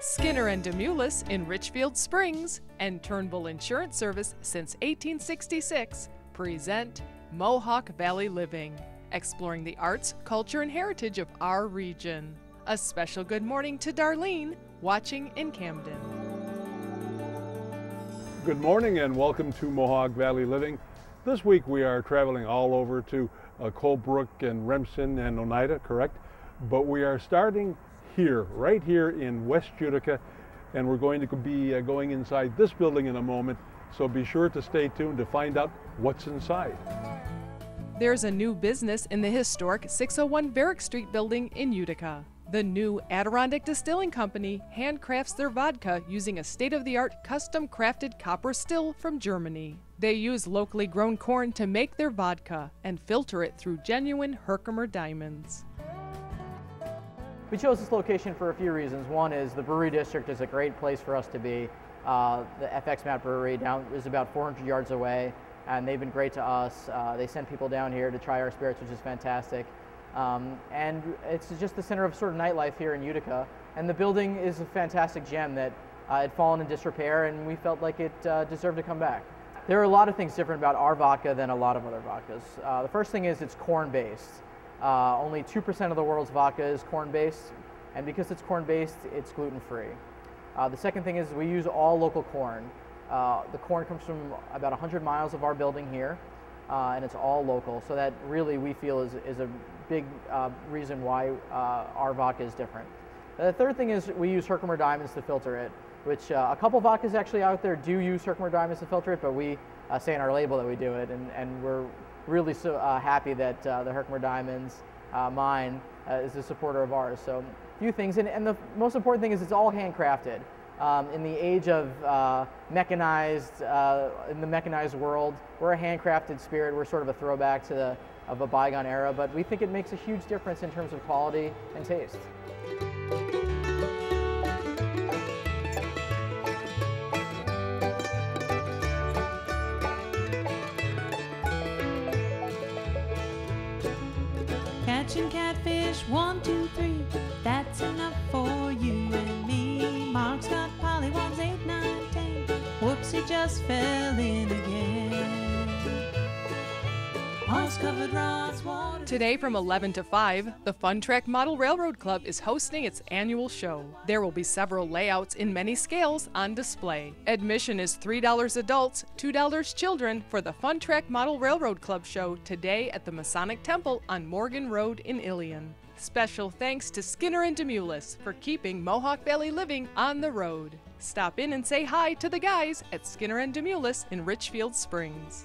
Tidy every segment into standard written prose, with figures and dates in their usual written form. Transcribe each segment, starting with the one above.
Skinner and Demoulas in Richfield Springs and Turnbull Insurance Service since 1866 present Mohawk Valley Living, exploring the arts, culture, and heritage of our region. A special good morning to Darlene, watching in Camden. Good morning and welcome to Mohawk Valley Living. This week we are traveling all over to Brook and Remsen and Oneida, correct? But we are starting here, right here in West Utica, and we're going to be going inside this building in a moment, so be sure to stay tuned to find out what's inside. There's a new business in the historic 601 Varick Street building in Utica. The new Adirondack Distilling Company handcrafts their vodka using a state-of-the-art custom-crafted copper still from Germany. They use locally grown corn to make their vodka and filter it through genuine Herkimer diamonds. We chose this location for a few reasons. One is the brewery district is a great place for us to be. The FX Mat Brewery is about 400 yards away, and they've been great to us. They send people down here to try our spirits, which is fantastic. And it's just the center of sort of nightlife here in Utica. And the building is a fantastic gem that had fallen in disrepair, and we felt like it deserved to come back. There are a lot of things different about our vodka than a lot of other vodkas. The first thing is it's corn-based. Only 2% of the world's vodka is corn-based, and because it's corn-based, it's gluten-free. The second thing is we use all local corn. The corn comes from about 100 miles of our building here, and it's all local, so that really we feel is a big reason why our vodka is different. The third thing is we use Herkimer diamonds to filter it, which a couple vodkas actually out there do use Herkimer diamonds to filter it, but we say in our label that we do it, and we're really so happy that the Herkimer Diamonds mine is a supporter of ours. So a few things, and the most important thing is it's all handcrafted. In the age of mechanized, in the mechanized world, we're a handcrafted spirit. We're sort of a throwback to a bygone era, but we think it makes a huge difference in terms of quality and taste. Catching catfish, 1, 2, 3, that's enough for you and me. Mark's got pollywogs, 8, 9, 10. Whoops, he just fell in again. Moss-covered rods, water. Today from 11 to 5, the Fun Track Model Railroad Club is hosting its annual show. There will be several layouts in many scales on display. Admission is $3 adults, $2 children for the Fun Track Model Railroad Club show today at the Masonic Temple on Morgan Road in Ilion. Special thanks to Skinner and Demoulas for keeping Mohawk Valley Living on the road. Stop in and say hi to the guys at Skinner and Demoulas in Richfield Springs.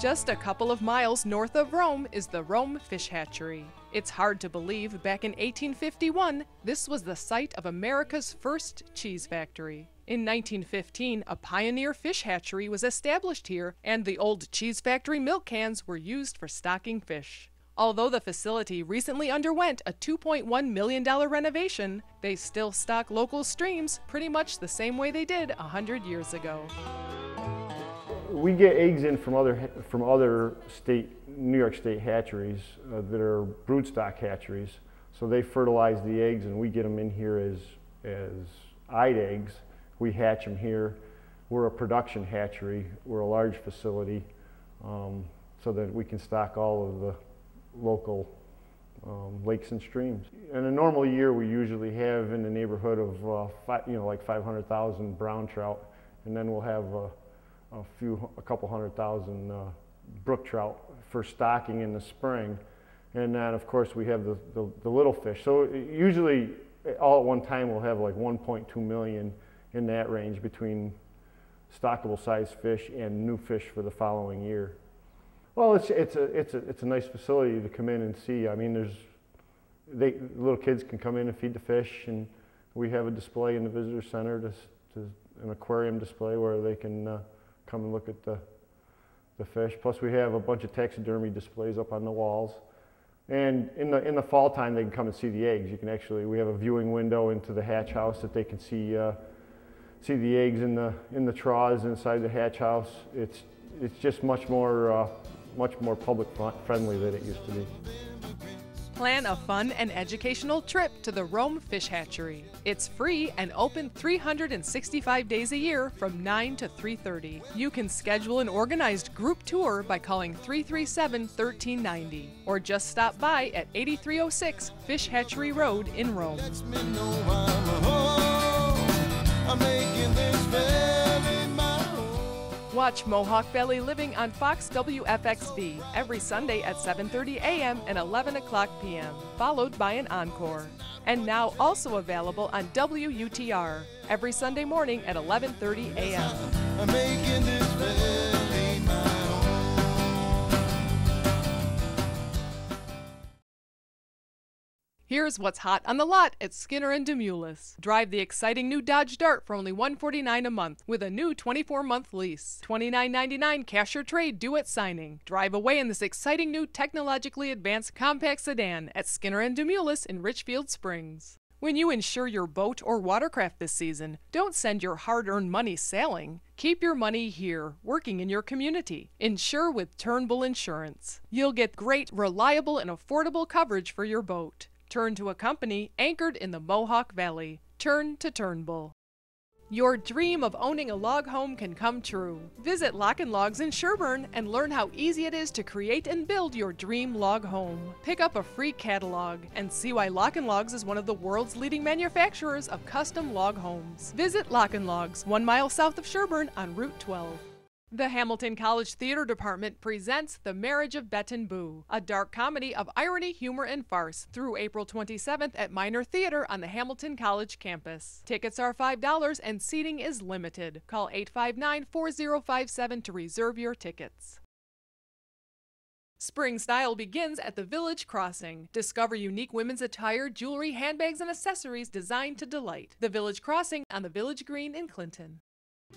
Just a couple of miles north of Rome is the Rome Fish Hatchery. It's hard to believe back in 1851, this was the site of America's first cheese factory. In 1915, a pioneer fish hatchery was established here, and the old cheese factory milk cans were used for stocking fish. Although the facility recently underwent a $2.1 million renovation, they still stock local streams pretty much the same way they did 100 years ago. We get eggs in from other New York State hatcheries that are broodstock hatcheries. So they fertilize the eggs, and we get them in here as eyed eggs. We hatch them here. We're a production hatchery. We're a large facility, so that we can stock all of the local lakes and streams. In a normal year, we usually have in the neighborhood of like 500,000 brown trout, and then we'll have a couple 100,000 brook trout for stocking in the spring. And then of course we have the little fish. So usually all at one time we'll have like 1.2 million in that range between stockable size fish and new fish for the following year. Well, it's a nice facility to come in and see. I mean, little kids can come in and feed the fish, and we have a display in the visitor center, an aquarium display where they can come and look at the fish. Plus we have a bunch of taxidermy displays up on the walls. And in the fall time they can come and see the eggs. We have a viewing window into the hatch house that they can see the eggs in the troughs inside the hatch house. It's just much more public friendly than it used to be. Plan a fun and educational trip to the Rome Fish Hatchery. It's free and open 365 days a year from 9 to 3:30. You can schedule an organized group tour by calling 337-1390 or just stop by at 8306 Fish Hatchery Road in Rome. Lets me know I'm home. I'm making this valley my home. Watch Mohawk Valley Living on Fox WFXV every Sunday at 7:30 a.m. and 11 o'clock p.m., followed by an encore. And now also available on WUTR every Sunday morning at 11:30 a.m. I'm making this valley my home. Here's what's hot on the lot at Skinner and Demoulas. Drive the exciting new Dodge Dart for only $149 a month with a new 24-month lease. $29.99 cash or trade due at signing. Drive away in this exciting new technologically advanced compact sedan at Skinner and Demoulas in Richfield Springs. When you insure your boat or watercraft this season, don't send your hard-earned money sailing. Keep your money here, working in your community. Insure with Turnbull Insurance. You'll get great, reliable, and affordable coverage for your boat. Turn to a company anchored in the Mohawk Valley. Turn to Turnbull. Your dream of owning a log home can come true. Visit Lock & Logs in Sherburne and learn how easy it is to create and build your dream log home. Pick up a free catalog and see why Lock & Logs is one of the world's leading manufacturers of custom log homes. Visit Lock & Logs, 1 mile south of Sherburne on Route 12. The Hamilton College Theater Department presents The Marriage of Bet and Boo, a dark comedy of irony, humor, and farce through April 27th at Minor Theater on the Hamilton College campus. Tickets are $5 and seating is limited. Call 859-4057 to reserve your tickets. Spring style begins at the Village Crossing. Discover unique women's attire, jewelry, handbags, and accessories designed to delight. The Village Crossing on the Village Green in Clinton.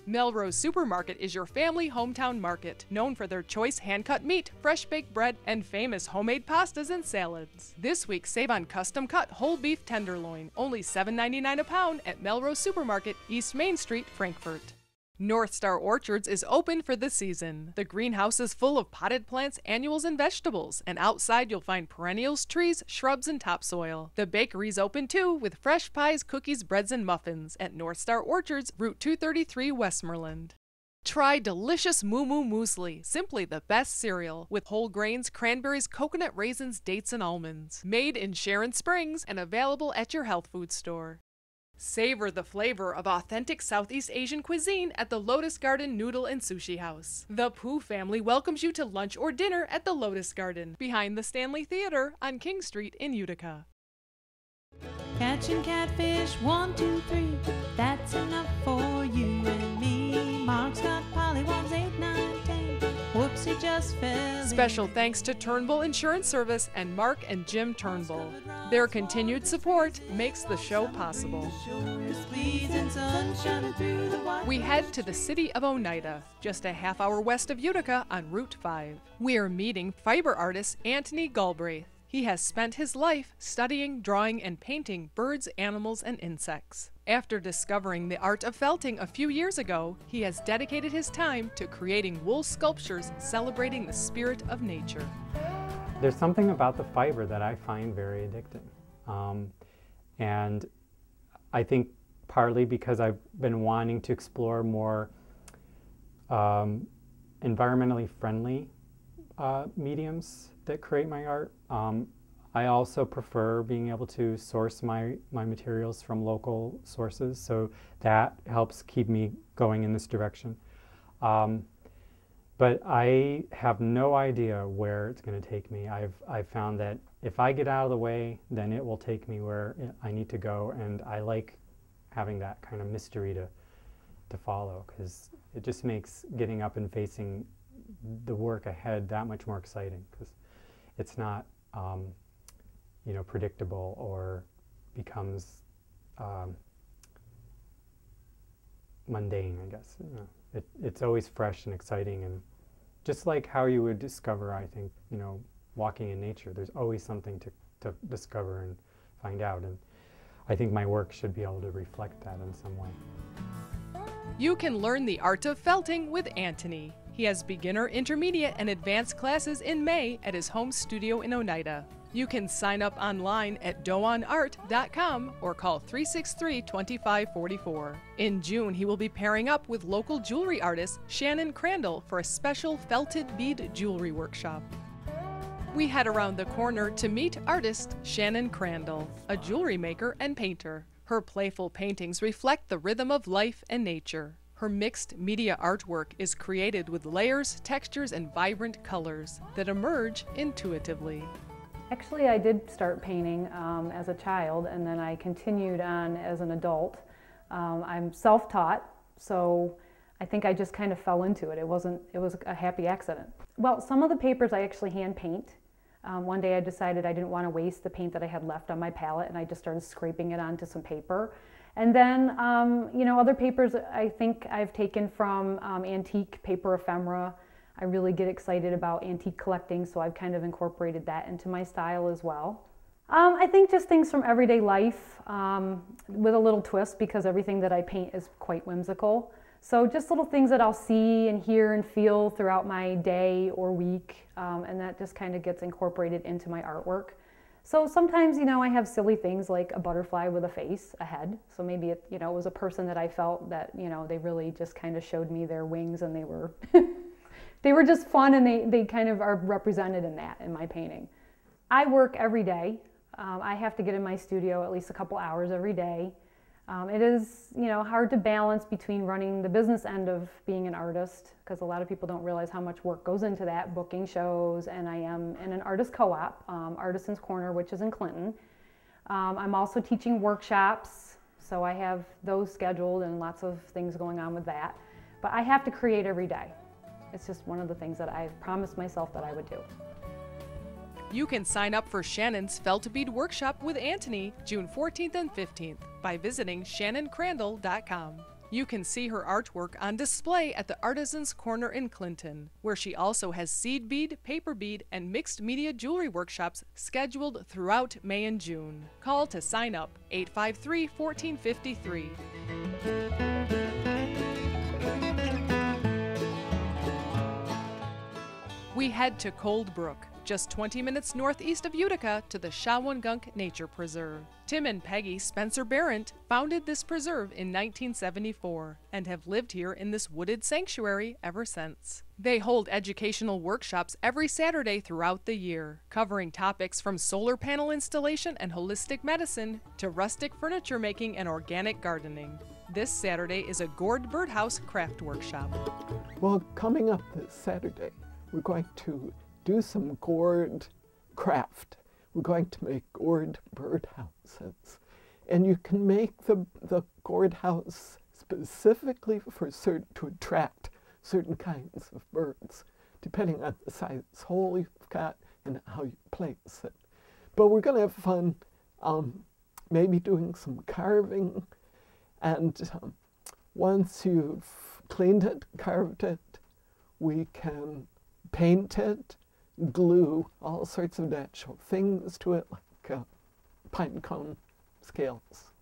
Melrose Supermarket is your family hometown market, known for their choice hand-cut meat, fresh-baked bread, and famous homemade pastas and salads. This week, save on custom-cut whole beef tenderloin, only $7.99 a pound at Melrose Supermarket, East Main Street, Frankfort. North Star Orchards is open for the season. The greenhouse is full of potted plants, annuals, and vegetables, and outside you'll find perennials, trees, shrubs, and topsoil. The bakery's open too, with fresh pies, cookies, breads, and muffins at North Star Orchards, Route 233 Westmoreland. Try delicious Moo Moo Muesli, simply the best cereal, with whole grains, cranberries, coconut raisins, dates, and almonds. Made in Sharon Springs and available at your health food store. Savor the flavor of authentic Southeast Asian cuisine at the Lotus Garden Noodle and Sushi House. The Pooh family welcomes you to lunch or dinner at the Lotus Garden, behind the Stanley Theater on King Street in Utica. Catching catfish, 1, 2, 3. That's enough for you and me. Mark's got pollywogs, 8, 9, 10. Whoopsie just fell. Special thanks to Turnbull Insurance Service and Mark and Jim Turnbull. Their continued support makes the show possible. We head to the city of Oneida, just a half-hour west of Utica on Route 5. We are meeting fiber artist Antony Galbraith. He has spent his life studying, drawing, and painting birds, animals, and insects. After discovering the art of felting a few years ago, he has dedicated his time to creating wool sculptures celebrating the spirit of nature. There's something about the fiber that I find very addicting. And I think partly because I've been wanting to explore more environmentally friendly mediums that create my art. I also prefer being able to source my materials from local sources, so that helps keep me going in this direction. But I have no idea where it's going to take me. I've found that if I get out of the way, then it will take me where I need to go, and I like having that kind of mystery to follow, because it just makes getting up and facing the work ahead that much more exciting, because it's not predictable or becomes mundane, I guess. It's always fresh and exciting, and just like how you would discover, I think, walking in nature, there's always something to discover and find out, and I think my work should be able to reflect that in some way. You can learn the art of felting with Antony. He has beginner, intermediate, and advanced classes in May at his home studio in Oneida. You can sign up online at doonart.com or call 363-2544. In June, he will be pairing up with local jewelry artist Shannon Crandall for a special felted bead jewelry workshop. We head around the corner to meet artist Shannon Crandall, a jewelry maker and painter. Her playful paintings reflect the rhythm of life and nature. Her mixed media artwork is created with layers, textures, and vibrant colors that emerge intuitively. Actually, I did start painting as a child, and then I continued on as an adult. I'm self-taught, so I think I just kind of fell into it. It was a happy accident. Well, some of the papers I actually hand paint. One day I decided I didn't want to waste the paint that I had left on my palette, and I just started scraping it onto some paper. And then, you know, other papers I think I've taken from antique paper ephemera. I really get excited about antique collecting, so I've kind of incorporated that into my style as well. I think just things from everyday life with a little twist, because everything that I paint is quite whimsical. So just little things that I'll see and hear and feel throughout my day or week, and that just kind of gets incorporated into my artwork. So sometimes, you know, I have silly things like a butterfly with a face, a head. So maybe it, you know, it was a person that I felt that, you know, they really just kind of showed me their wings, and they were they were just fun, and they kind of are represented in that in my painting. I work every day. I have to get in my studio at least a couple hours every day. It is, you know, hard to balance between running the business end of being an artist, because a lot of people don't realize how much work goes into that, booking shows, and I am in an artist co-op, Artisans Corner, which is in Clinton. I'm also teaching workshops, so I have those scheduled and lots of things going on with that. But I have to create every day. It's just one of the things that I've promised myself that I would do. You can sign up for Shannon's Felt Bead Workshop with Antony June 14th and 15th by visiting shannoncrandall.com. You can see her artwork on display at the Artisans Corner in Clinton, where she also has seed bead, paper bead, and mixed media jewelry workshops scheduled throughout May and June. Call to sign up 853-1453. We head to Cold Brook, just 20 minutes northeast of Utica, to the Shawangunk Nature Preserve. Tim and Peggy Spencer Barrett founded this preserve in 1974 and have lived here in this wooded sanctuary ever since. They hold educational workshops every Saturday throughout the year, covering topics from solar panel installation and holistic medicine to rustic furniture making and organic gardening. This Saturday is a gourd birdhouse craft workshop. Well, coming up this Saturday, we're going to do some gourd craft. We're going to make gourd birdhouses. And you can make the gourd house specifically to attract certain kinds of birds, depending on the size hole you've got and how you place it. But we're going to have fun maybe doing some carving. And once you've cleaned it, carved it, we can paint it, glue all sorts of natural things to it, like pine cone scales.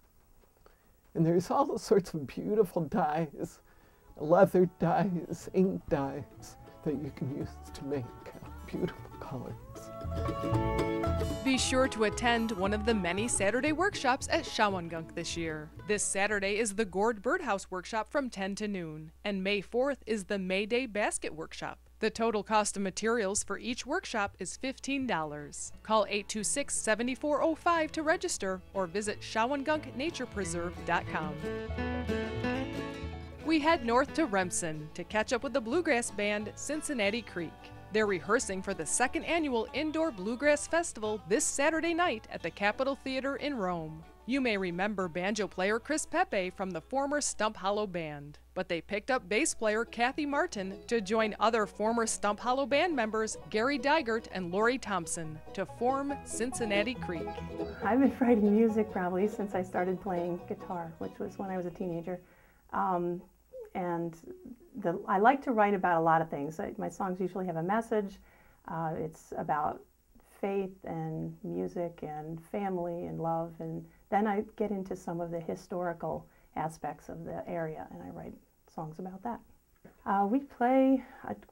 And there's all sorts of beautiful dyes, leather dyes, ink dyes that you can use to make beautiful colors. Be sure to attend one of the many Saturday workshops at Shawangunk this year. This Saturday is the Gourd Birdhouse Workshop from 10 to noon, and May 4th is the May Day Basket Workshop. The total cost of materials for each workshop is $15. Call 826-7405 to register or visit ShawangunkNaturePreserve.com. We head north to Remsen to catch up with the bluegrass band Cincinnati Creek. They're rehearsing for the second annual Indoor Bluegrass Festival this Saturday night at the Capitol Theater in Rome. You may remember banjo player Chris Pepe from the former Stump Hollow Band, but they picked up bass player Kathy Martin to join other former Stump Hollow Band members Gary Dygert and Lori Thompson to form Cincinnati Creek. I've been writing music probably since I started playing guitar, which was when I was a teenager. I like to write about a lot of things. My songs usually have a message. It's about faith and music and family and love, and then I get into some of the historical aspects of the area, and I write songs about that. We play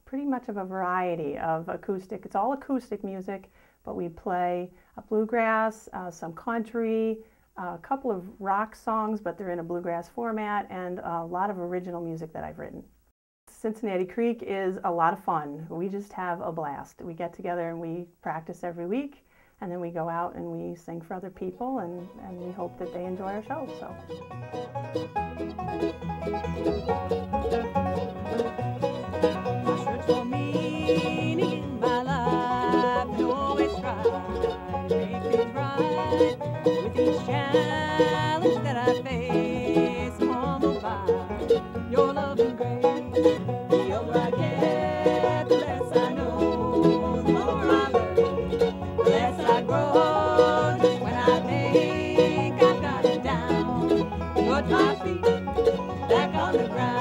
pretty much of a variety of acoustic. It's all acoustic music, but we play bluegrass, some country, a couple of rock songs, but they're in a bluegrass format, and a lot of original music that I've written. Cincinnati Creek is a lot of fun. We just have a blast. We get together and we practice every week, and then we go out and we sing for other people, and we hope that they enjoy our show. So. Search for meaning in my life and always try to make things right. With each challenge that I face, I'm humbled by your love and grace. The older I get, the less I know, the more I learn, the less I grow. Just when I think I've got it down, put my feet back on the ground.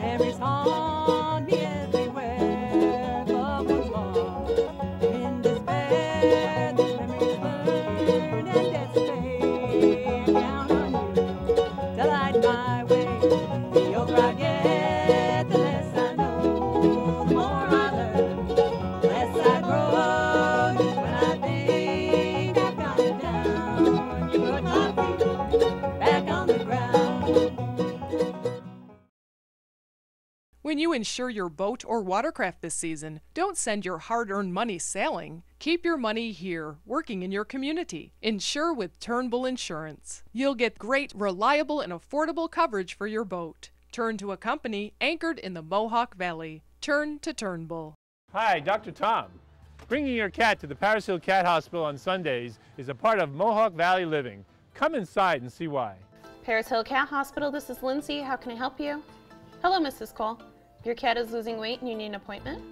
Memories haunt me everywhere. Loved ones lost in despair. These memories burn and death stay. Count on you to light my way. The older I get, the less I know, the more I learn, the less I grow. Just when I think I've got it down, you put my feet back on the ground. When you insure your boat or watercraft this season, don't send your hard-earned money sailing. Keep your money here, working in your community. Insure with Turnbull Insurance. You'll get great, reliable, and affordable coverage for your boat. Turn to a company anchored in the Mohawk Valley. Turn to Turnbull. Hi, Dr. Tom. Bringing your cat to the Paris Hill Cat Hospital on Sundays is a part of Mohawk Valley living. Come inside and see why. Paris Hill Cat Hospital, this is Lindsay. How can I help you? Hello, Mrs. Cole. Your cat is losing weight and you need an appointment?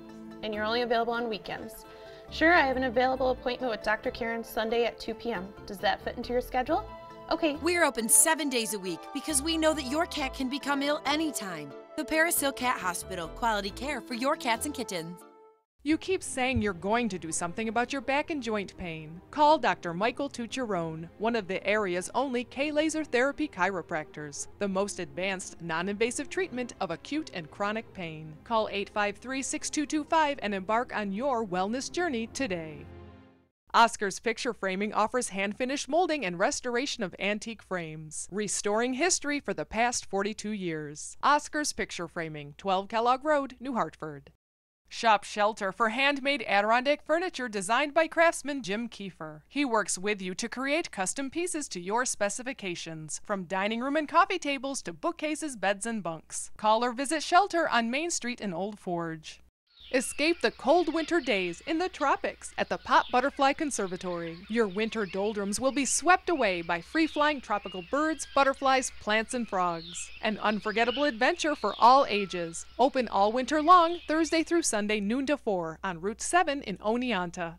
And you're only available on weekends. Sure, I have an available appointment with Dr. Karen Sunday at 2 p.m. Does that fit into your schedule? Okay. We're open 7 days a week because we know that your cat can become ill anytime. The Paris Hill Cat Hospital, quality care for your cats and kittens. You keep saying you're going to do something about your back and joint pain. Call Dr. Michael Tucherone, one of the area's only K-laser therapy chiropractors, the most advanced, non-invasive treatment of acute and chronic pain. Call 853-6225 and embark on your wellness journey today. Oscar's Picture Framing offers hand-finished molding and restoration of antique frames, restoring history for the past 42 years. Oscar's Picture Framing, 12 Kellogg Road, New Hartford. Shop Shelter for handmade Adirondack furniture designed by craftsman Jim Kiefer. He works with you to create custom pieces to your specifications, from dining room and coffee tables to bookcases, beds, and bunks. Call or visit Shelter on Main Street in Old Forge. Escape the cold winter days in the tropics at the Pop Butterfly Conservatory. Your winter doldrums will be swept away by free-flying tropical birds, butterflies, plants, and frogs. An unforgettable adventure for all ages. Open all winter long, Thursday through Sunday, noon to 4, on Route 7 in Oneida.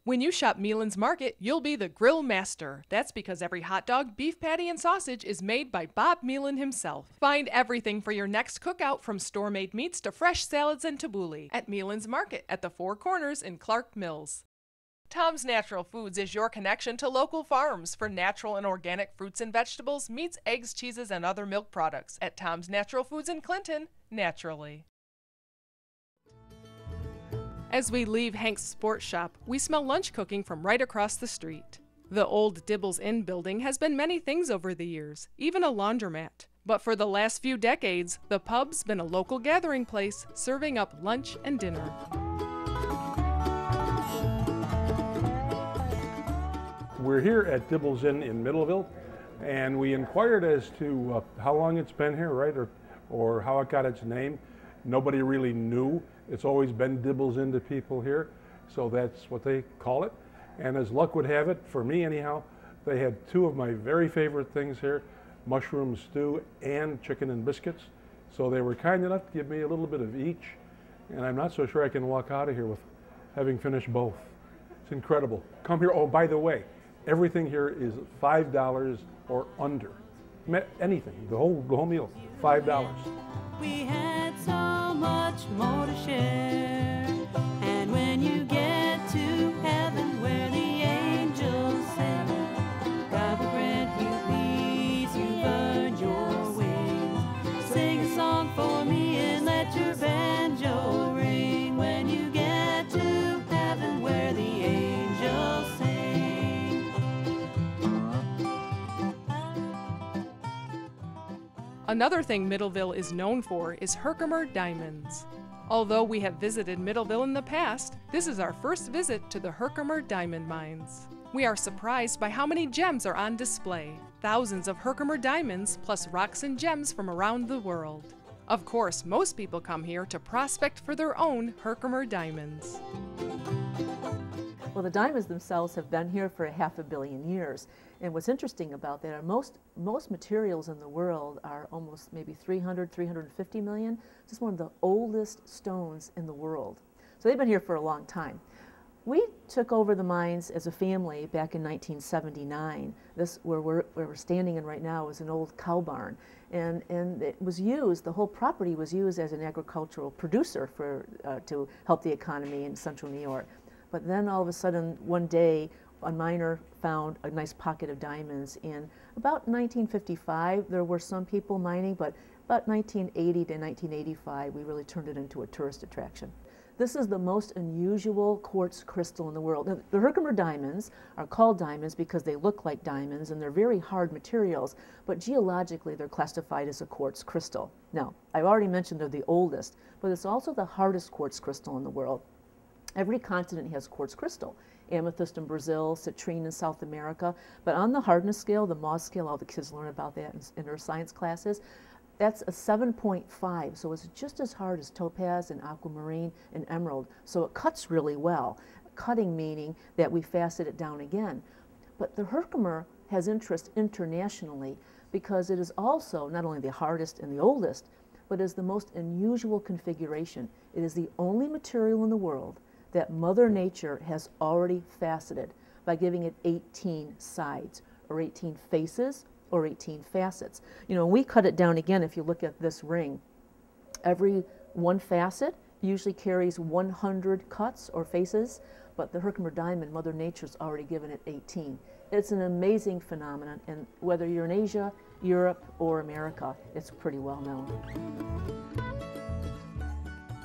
When you shop Meelan's Market, you'll be the grill master. That's because every hot dog, beef patty, and sausage is made by Bob Meelan himself. Find everything for your next cookout, from store-made meats to fresh salads and tabbouleh, at Meelan's Market at the Four Corners in Clark Mills. Tom's Natural Foods is your connection to local farms for natural and organic fruits and vegetables, meats, eggs, cheeses, and other milk products at Tom's Natural Foods in Clinton, naturally. As we leave Hank's Sports Shop, we smell lunch cooking from right across the street. The old Dibbles Inn building has been many things over the years, even a laundromat. But for the last few decades, the pub's been a local gathering place, serving up lunch and dinner. We're here at Dibbles Inn in Middleville, and we inquired as to how long it's been here, right, or how it got its name. Nobody really knew. It's always been Dibbles Inn to people here, so that's what they call it. And as luck would have it, for me anyhow, they had two of my very favorite things here, mushroom stew and chicken and biscuits. So they were kind enough to give me a little bit of each, and I'm not so sure I can walk out of here with having finished both. It's incredible. Come here. Oh, by the way, everything here is $5 or under. Anything, the whole meal, $5. We had so much more to share, and when you get to heaven where the angels sing, Another thing Middleville is known for is Herkimer diamonds. Although we have visited Middleville in the past, this is our first visit to the Herkimer diamond mines. We are surprised by how many gems are on display. Thousands of Herkimer diamonds, plus rocks and gems from around the world. Of course, most people come here to prospect for their own Herkimer diamonds. Well, the diamonds themselves have been here for 500 million years. And what's interesting about that are most materials in the world are almost maybe 300, 350 million. Just one of the oldest stones in the world. So they've been here for a long time. We took over the mines as a family back in 1979. This, where we're standing in right now, is an old cow barn. And it was used, the whole property was used as an agricultural producer to help the economy in central New York. But then all of a sudden, one day, a miner found a nice pocket of diamonds. In about 1955, there were some people mining, but about 1980 to 1985, we really turned it into a tourist attraction. This is the most unusual quartz crystal in the world. Now, the Herkimer diamonds are called diamonds because they look like diamonds and they're very hard materials, but geologically they're classified as a quartz crystal. Now, I've already mentioned they're the oldest, but it's also the hardest quartz crystal in the world. Every continent has quartz crystal. Amethyst in Brazil, citrine in South America, but on the hardness scale, the Mohs scale, all the kids learn about that in their science classes, that's a 7.5, so it's just as hard as topaz and aquamarine and emerald. So it cuts really well. Cutting meaning that we facet it down again. But the Herkimer has interest internationally because it is also not only the hardest and the oldest, but is the most unusual configuration. It is the only material in the world that Mother Nature has already faceted by giving it 18 sides, or 18 faces, or 18 facets. You know, when we cut it down again, if you look at this ring, every one facet usually carries 100 cuts or faces, but the Herkimer diamond, Mother Nature's already given it 18. It's an amazing phenomenon, and whether you're in Asia, Europe, or America, it's pretty well known.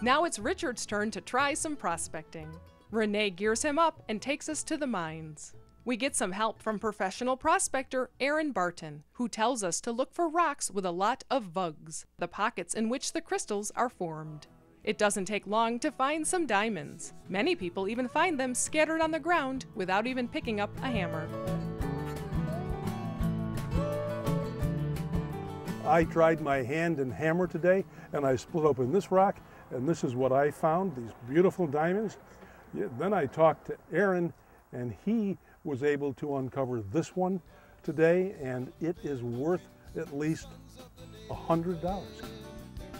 Now it's Richard's turn to try some prospecting. Renee gears him up and takes us to the mines. We get some help from professional prospector Aaron Barton, who tells us to look for rocks with a lot of vugs, the pockets in which the crystals are formed. It doesn't take long to find some diamonds. Many people even find them scattered on the ground without even picking up a hammer. I tried my hand and hammer today, and I split open this rock, and this is what I found, these beautiful diamonds. Then I talked to Aaron, and he was able to uncover this one today, and it is worth at least $100.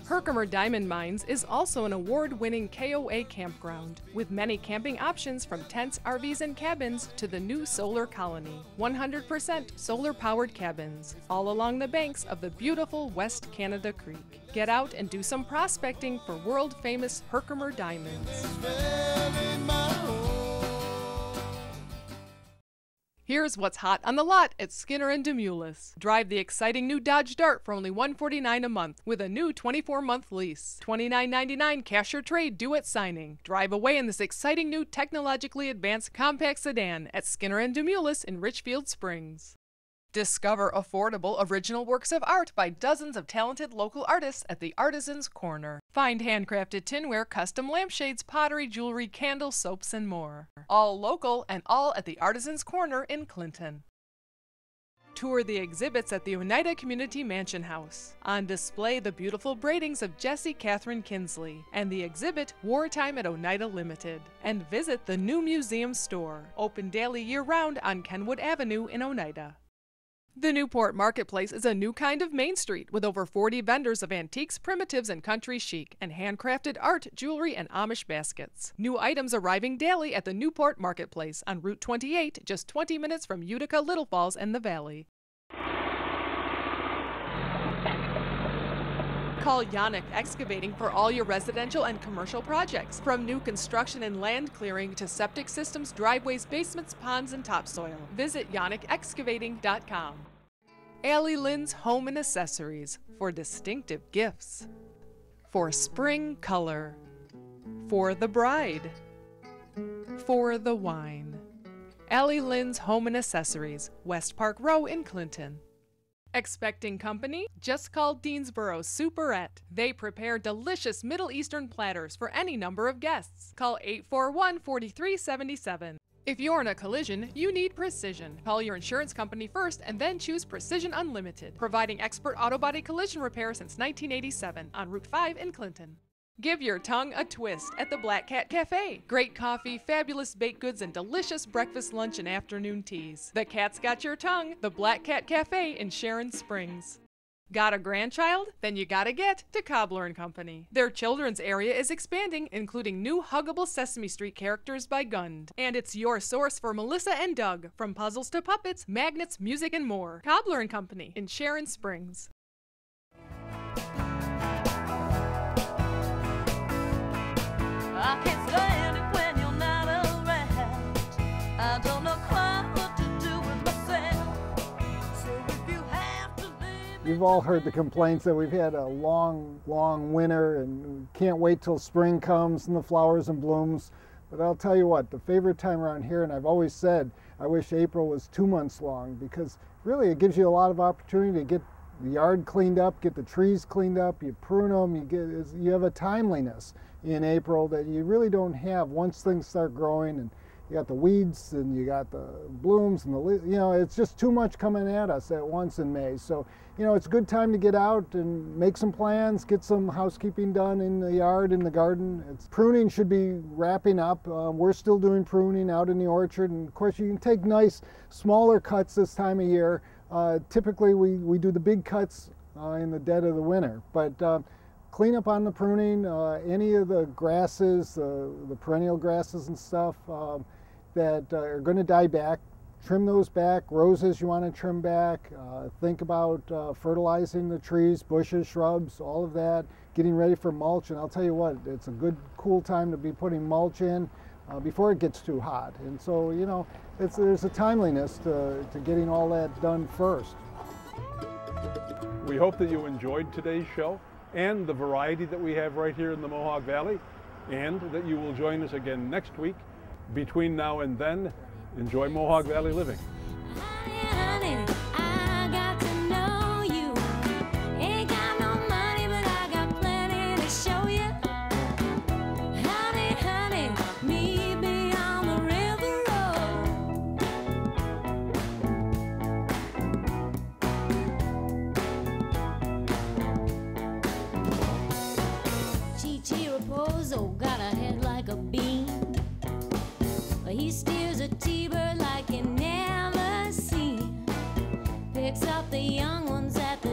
Herkimer Diamond Mines is also an award-winning KOA campground, with many camping options from tents, RVs, and cabins to the new solar colony. 100% solar-powered cabins, all along the banks of the beautiful West Canada Creek. Get out and do some prospecting for world-famous Herkimer diamonds. Here's what's hot on the lot at Skinner and Demoulas. Drive the exciting new Dodge Dart for only $149 a month with a new 24-month lease. $29.99 cash or trade due at signing. Drive away in this exciting new technologically advanced compact sedan at Skinner and Demoulas in Richfield Springs. Discover affordable original works of art by dozens of talented local artists at the Artisan's Corner. Find handcrafted tinware, custom lampshades, pottery, jewelry, candles, soaps, and more. All local and all at the Artisan's Corner in Clinton. Tour the exhibits at the Oneida Community Mansion House. On display, the beautiful braidings of Jessie Catherine Kinsley and the exhibit Wartime at Oneida Limited. And visit the new museum store, open daily year-round on Kenwood Avenue in Oneida. The Newport Marketplace is a new kind of Main Street with over 40 vendors of antiques, primitives, and country chic, and handcrafted art, jewelry, and Amish baskets. New items arriving daily at the Newport Marketplace on Route 28, just 20 minutes from Utica, Little Falls, and the Valley. Call Yannick Excavating for all your residential and commercial projects, from new construction and land clearing to septic systems, driveways, basements, ponds, and topsoil. Visit yannickexcavating.com. Allie Lynn's Home and Accessories for distinctive gifts. For spring color. For the bride. For the wine. Allie Lynn's Home and Accessories, West Park Row in Clinton. Expecting company? Just call Deansboro Superette. They prepare delicious Middle Eastern platters for any number of guests. Call 841-4377. If you're in a collision, you need precision. Call your insurance company first and then choose Precision Unlimited, providing expert auto body collision repair since 1987 on Route 5 in Clinton. Give your tongue a twist at the Black Cat Cafe. Great coffee, fabulous baked goods, and delicious breakfast, lunch, and afternoon teas. The cat's got your tongue. The Black Cat Cafe in Sharon Springs. Got a grandchild? Then you gotta get to Cobbler & Company. Their children's area is expanding, including new huggable Sesame Street characters by Gund. And it's your source for Melissa and Doug, from puzzles to puppets, magnets, music, and more. Cobbler & Company in Sharon Springs. I can't stand it when you're not around. I don't know quite what to do with myself. So if you have to leave me. You've all heard the complaints that we've had a long, long winter and we can't wait till spring comes and the flowers and blooms. But I'll tell you what, the favorite time around here, and I've always said, I wish April was 2 months long, because really it gives you a lot of opportunity to get the yard cleaned up, get the trees cleaned up, you prune them, you have a timeliness in April that you really don't have once things start growing, and you got the weeds and you got the blooms and it's just too much coming at us at once in May. So, it's a good time to get out and make some plans, get some housekeeping done in the yard, in the garden. Pruning should be wrapping up. We're still doing pruning out in the orchard, and of course you can take nice smaller cuts this time of year. Typically we do the big cuts in the dead of the winter, but clean up on the pruning, any of the grasses, the perennial grasses and stuff that are going to die back, trim those back. Roses you want to trim back. Think about fertilizing the trees, bushes, shrubs, all of that, getting ready for mulch. And I'll tell you what, it's a good, cool time to be putting mulch in before it gets too hot. And so, there's a timeliness to getting all that done first. We hope that you enjoyed today's show and the variety that we have right here in the Mohawk Valley, and that you will join us again next week. Between now and then, enjoy Mohawk Valley living. Honey, I got to know you. Ain't got no money, but I got plenty to show you. Honey, honey, meet me on the river road. Chi-Chi Raposo got a head like a bean. He steers a T-bird like you never seen. Picks up the young ones at the